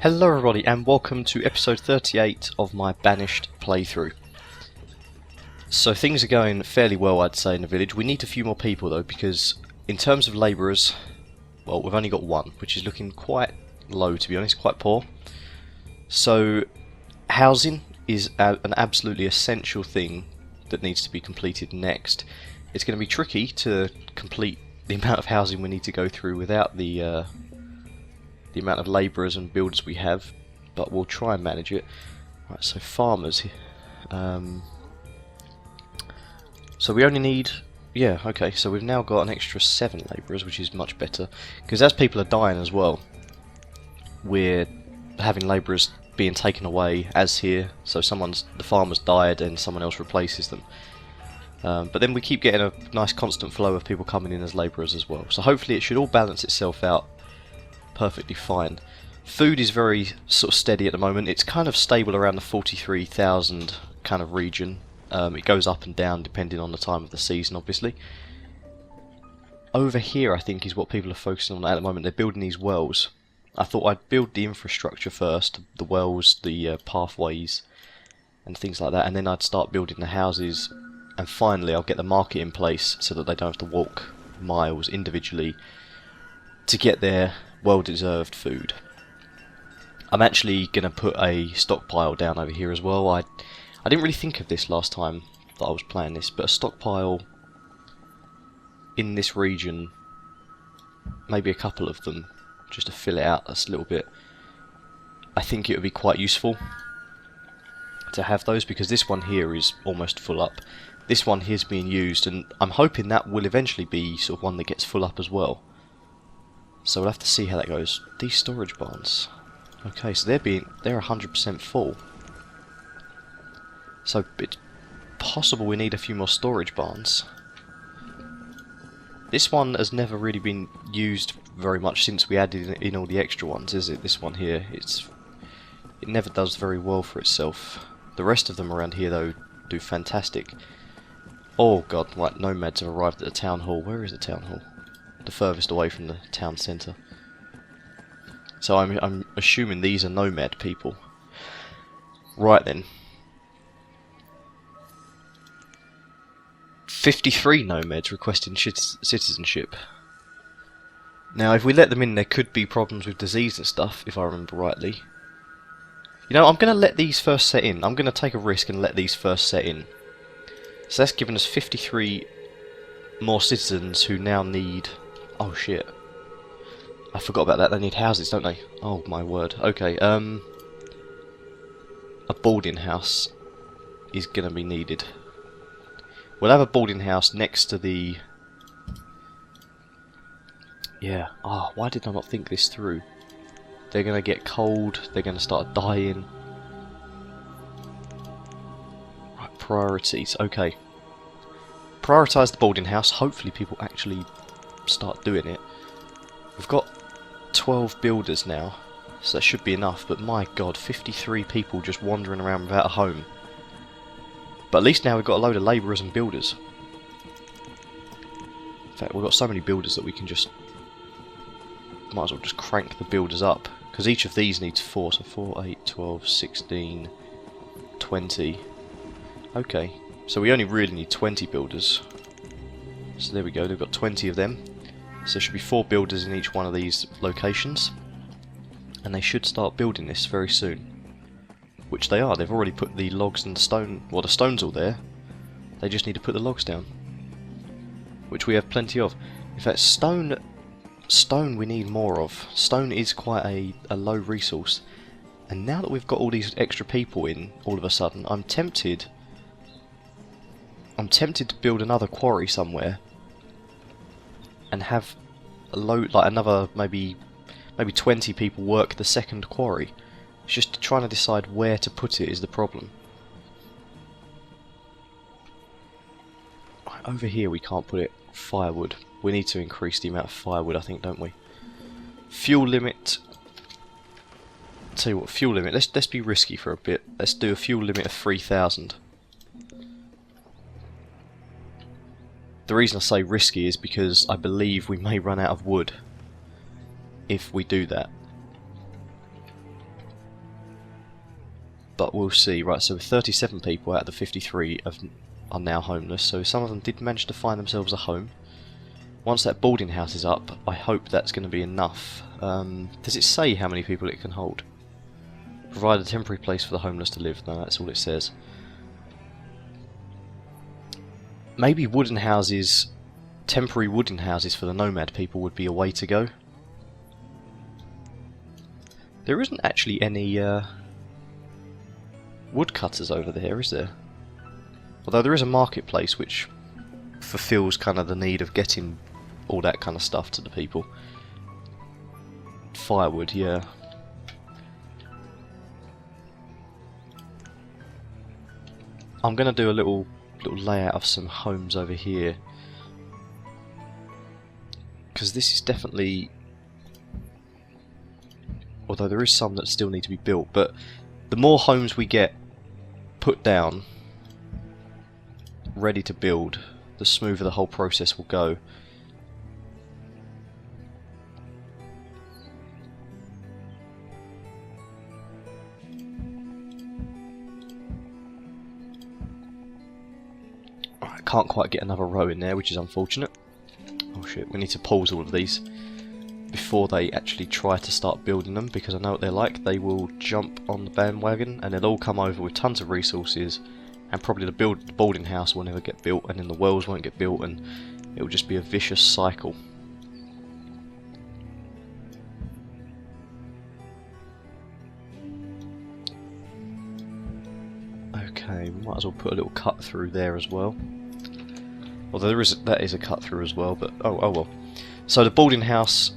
Hello everybody and welcome to episode 38 of my Banished playthrough. So things are going fairly well, I'd say, in the village. We need a few more people though, because in terms of labourers, well, we've only got one, which is looking quite low, to be honest, quite poor. So housing is an absolutely essential thing that needs to be completed next. It's going to be tricky to complete the amount of housing we need to go through without the amount of labourers and builders we have, but we'll try and manage it. Right, so farmers. So we only need, yeah, okay, so we've now got an extra 7 labourers, which is much better, because as people are dying as well, we're having labourers being taken away as here, so the farmer's died and someone else replaces them. But then we keep getting a nice constant flow of people coming in as labourers as well, so hopefully it should all balance itself out perfectly fine. Food is very sort of steady at the moment. It's kind of stable around the 43,000 kind of region. It goes up and down depending on the time of the season, obviously. Over here I think is what people are focusing on at the moment. They're building these wells. I thought I'd build the infrastructure first, the wells, the pathways and things like that, and then I'd start building the houses, and finally I'll get the market in place so that they don't have to walk miles individually to get their well-deserved food. I'm actually going to put a stockpile down over here as well. I didn't really think of this last time that I was playing this, but a stockpile in this region, maybe a couple of them, just to fill it out a little bit. I think it would be quite useful to have those, because this one here is almost full up. This one here is being used, and I'm hoping that will eventually be sort of one that gets full up as well. So we'll have to see how that goes. These storage barns. Okay, so they're 100% full. So it's possible we need a few more storage barns. This one has never really been used very much since we added in all the extra ones, is it? This one here, it never does very well for itself. The rest of them around here though do fantastic. Oh god, right, nomads have arrived at the town hall. Where is the town hall? The furthest away from the town centre. So I'm assuming these are nomad people. Right then. 53 nomads requesting citizenship. Now if we let them in there could be problems with disease and stuff, if I remember rightly. You know, I'm going to let these first set in. I'm going to take a risk and let these first set in. So that's given us 53 more citizens who now need... Oh shit. I forgot about that. They need houses, don't they? Oh my word. Okay, a boarding house is going to be needed. We'll have a boarding house next to the... Yeah. Oh, why did I not think this through? They're going to get cold. They're going to start dying. Right, priorities. Okay. Prioritise the boarding house. Hopefully people actually start doing it. We've got 12 builders now, so that should be enough, but my god, 53 people just wandering around without a home. But at least now we've got a load of labourers and builders. In fact, we've got so many builders that we can just... might as well just crank the builders up, because each of these needs 4, so 4, 8, 12, 16, 20. Okay, so we only really need 20 builders. So there we go, they've got 20 of them. So there should be 4 builders in each one of these locations. And they should start building this very soon. Which they are, they've already put the logs and the stone, well the stone's all there. They just need to put the logs down. Which we have plenty of. In fact, stone we need more of. Stone is quite a low resource. And now that we've got all these extra people in, all of a sudden, I'm tempted to build another quarry somewhere. And have a load, like another maybe 20 people work the second quarry. It's just trying to decide where to put it is the problem. Right, over here we can't put it. Firewood. We need to increase the amount of firewood, I think, don't we? Fuel limit. Tell you what, fuel limit. Let's be risky for a bit. Let's do a fuel limit of 3,000. The reason I say risky is because I believe we may run out of wood if we do that. but we'll see. Right, so 37 people out of the 53 are now homeless, so some of them did manage to find themselves a home. Once that boarding house is up, I hope that's going to be enough. Does it say how many people it can hold? Provide a temporary place for the homeless to live. No, that's all it says. Maybe wooden houses, temporary wooden houses for the nomad people would be a way to go. There isn't actually any woodcutters over there, is there? Although there is a marketplace which fulfills kind of the need of getting all that kind of stuff to the people. Firewood, yeah. I'm going to do a little layout of some homes over here, because this is definitely, although there is some that still need to be built, but the more homes we get put down ready to build, the smoother the whole process will go. Can't quite get another row in there, which is unfortunate. Oh shit, we need to pause all of these before they actually try to start building them, because I know what they're like. They will jump on the bandwagon and they'll all come over with tons of resources, and probably the boarding house will never get built, and then the wells won't get built, and it will just be a vicious cycle. Okay, we might as well put a little cut through there as well. Although that is a cut through as well, but oh well. So the boarding house,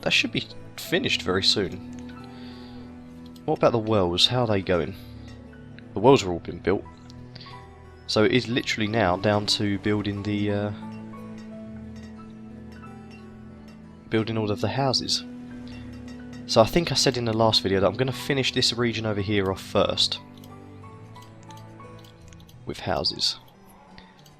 that should be finished very soon. What about the wells? How are they going? The wells are all been built. So it is literally now down to building the building all of the houses. So I think I said in the last video that I'm going to finish this region over here off first with houses.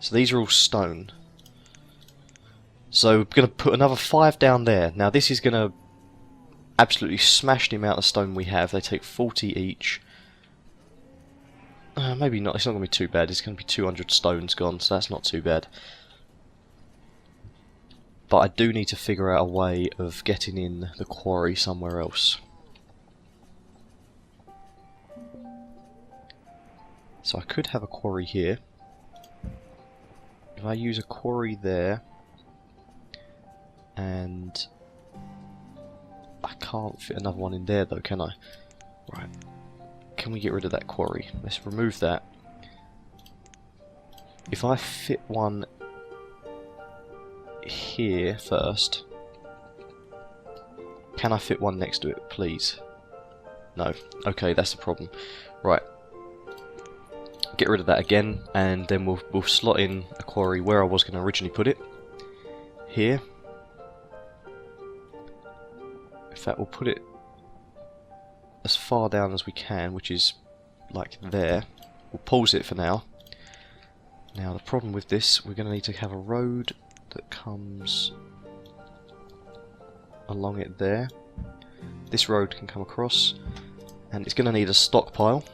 So these are all stone. So we're going to put another 5 down there. Now this is going to absolutely smash the amount of stone we have. They take 40 each. Maybe not, it's not going to be too bad. It's going to be 200 stones gone, so that's not too bad. But I do need to figure out a way of getting in the quarry somewhere else. So I could have a quarry here. If I use a quarry there, and I can't fit another one in there though, can I? Right. Can we get rid of that quarry? Let's remove that. If I fit one here first, can I fit one next to it, please? No. Okay, that's the problem. Right. Get rid of that again, and then we'll slot in a quarry where I was going to originally put it. Here. In fact, we'll put it as far down as we can, which is like there. We'll pause it for now. Now the problem with this, we're going to need to have a road that comes along it there. This road can come across, and it's going to need a stockpile.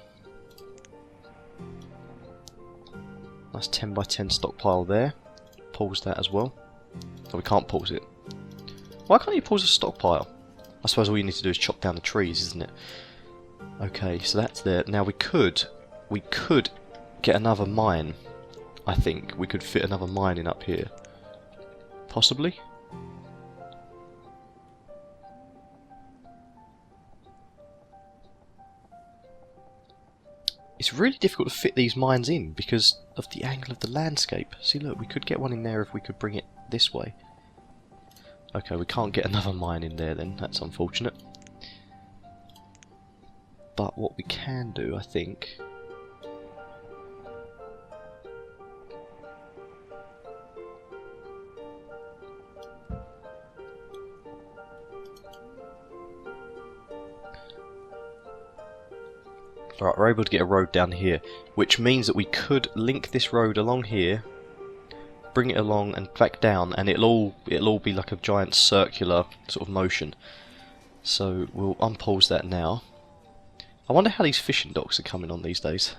Nice 10 by 10 stockpile there. Pause that as well. Oh, we can't pause it. Why can't you pause a stockpile? I suppose all you need to do is chop down the trees, isn't it? Okay, so that's there. Now we could get another mine. I think we could fit another mine in up here. Possibly. It's really difficult to fit these mines in because of the angle of the landscape. See, look, we could get one in there if we could bring it this way. Okay, we can't get another mine in there then. That's unfortunate. But what we can do, I think... Alright, we're able to get a road down here, which means that we could link this road along here, bring it along and back down, and it'll all be like a giant circular sort of motion. So we'll unpause that now. I wonder how these fishing docks are coming on these days.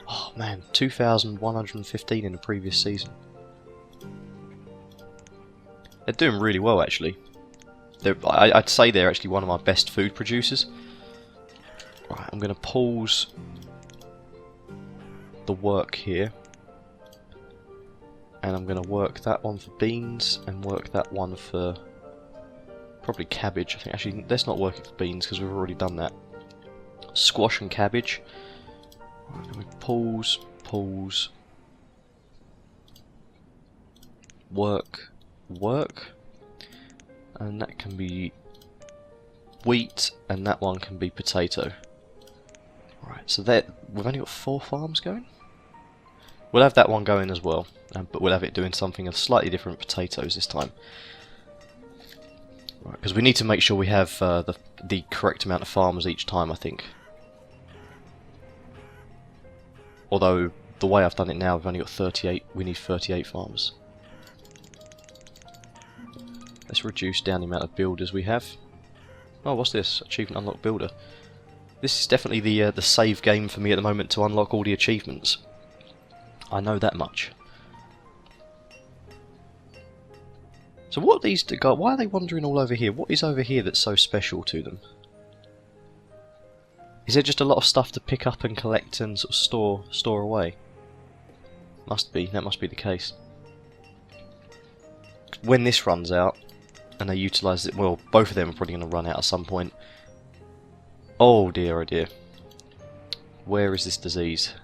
Oh man, 2,115 in the previous season. They're doing really well actually. I'd say they're actually one of my best food producers. Right, I'm going to pause the work here. And I'm going to work that one for beans and work that one for probably cabbage. I think actually let's not work it for beans because we've already done that. Squash and cabbage. Right, then we pause, pause, work, work, and that can be wheat, and that one can be potato. Right, so that we've only got 4 farms going. We'll have that one going as well, but we'll have it doing something of slightly different potatoes this time. Right, because we need to make sure we have the correct amount of farmers each time, I think. Although, the way I've done it now, we've only got 38, we need 38 farmers. Let's reduce down the amount of builders we have. Oh, what's this? Achievement unlock builder. This is definitely the save game for me at the moment to unlock all the achievements. I know that much. So what are these guys? Why are they wandering all over here? What is over here that's so special to them? Is there just a lot of stuff to pick up and collect and sort of store away? Must be. That must be the case. When this runs out, and they utilise it, well, both of them are probably going to run out at some point. Oh dear, oh dear. Where is this disease?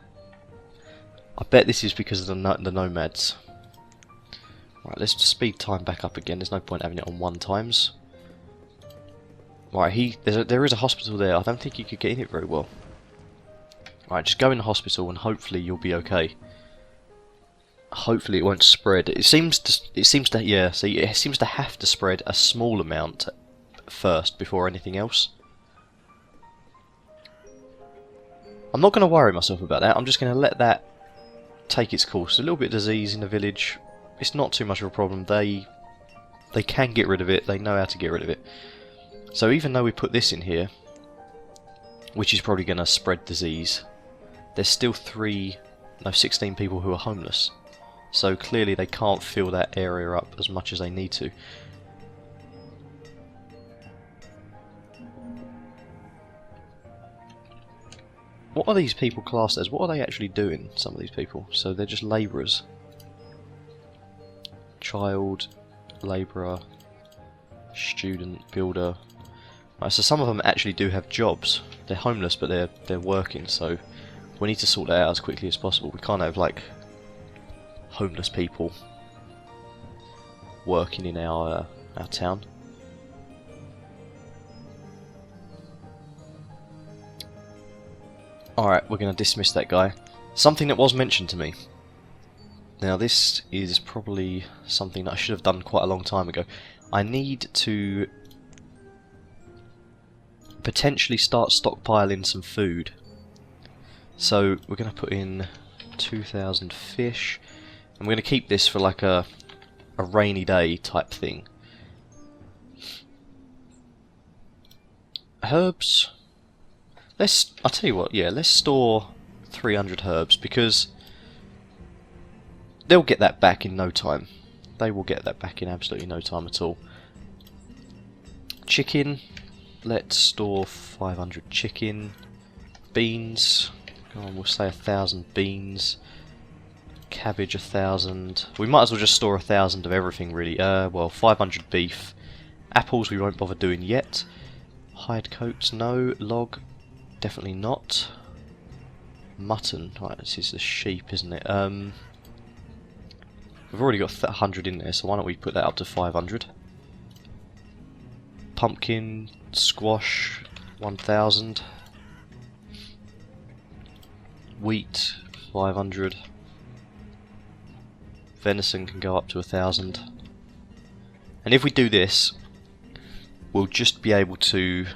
I bet this is because of the nomads. Right, let's speed time back up again. There's no point having it on 1 times. Right, there is a hospital there. I don't think you could get in it very well. Right, just go in the hospital and hopefully you'll be okay. Hopefully it won't spread. It seems to yeah. See, it seems to have to spread a small amount first before anything else. I'm not going to worry myself about that. I'm just going to let that take its course. A little bit of disease in the village. It's not too much of a problem. They can get rid of it. They know how to get rid of it. So even though we put this in here, which is probably going to spread disease, there's still 16 people who are homeless. So clearly they can't fill that area up as much as they need to. What are these people classed as? What are they actually doing, some of these people? So they're just labourers. Child, labourer, student, builder. Right, so some of them actually do have jobs. They're homeless but they're working, so we need to sort that out as quickly as possible. We can't have like homeless people working in our town. Alright, we're going to dismiss that guy. Something that was mentioned to me. Now this is probably something that I should have done quite a long time ago. I need to potentially start stockpiling some food. So we're going to put in 2,000 fish. I'm going to keep this for like a rainy day type thing. Herbs. I'll tell you what, yeah, let's store 300 herbs because they'll get that back in no time. They will get that back in absolutely no time at all. Chicken, let's store 500 chicken. Beans, go on, we'll say 1,000 beans. Cabbage 1,000. We might as well just store 1,000 of everything really. Well, 500 beef. Apples we won't bother doing yet. Hide coats, no. Log, definitely not. Mutton, right, this is the sheep, isn't it? We've already got 100 in there, so why don't we put that up to 500. Pumpkin, squash, 1,000. Wheat, 500. Venison can go up to 1,000. And if we do this, we'll just be able to...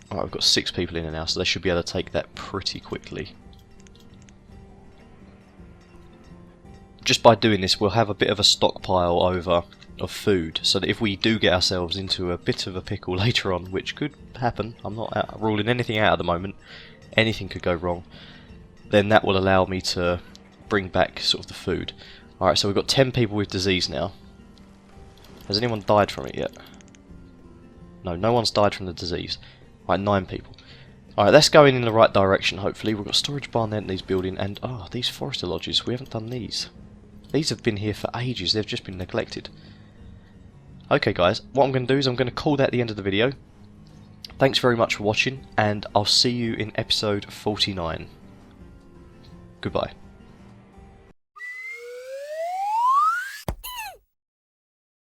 Alright, we've got 6 people in there now, so they should be able to take that pretty quickly. Just by doing this, we'll have a bit of a stockpile over of food, so that if we do get ourselves into a bit of a pickle later on, which could happen, I'm not ruling anything out at the moment, anything could go wrong, then that will allow me to bring back sort of the food. Alright, so we've got 10 people with disease now. Has anyone died from it yet? No, no one's died from the disease. Right, 9 people. Alright, that's going in the right direction, hopefully. We've got storage barn there that needs building, and these forester lodges, we haven't done these. These have been here for ages, they've just been neglected. Okay guys, what I'm going to do is I'm going to call that the end of the video. Thanks very much for watching, and I'll see you in episode 49. Goodbye.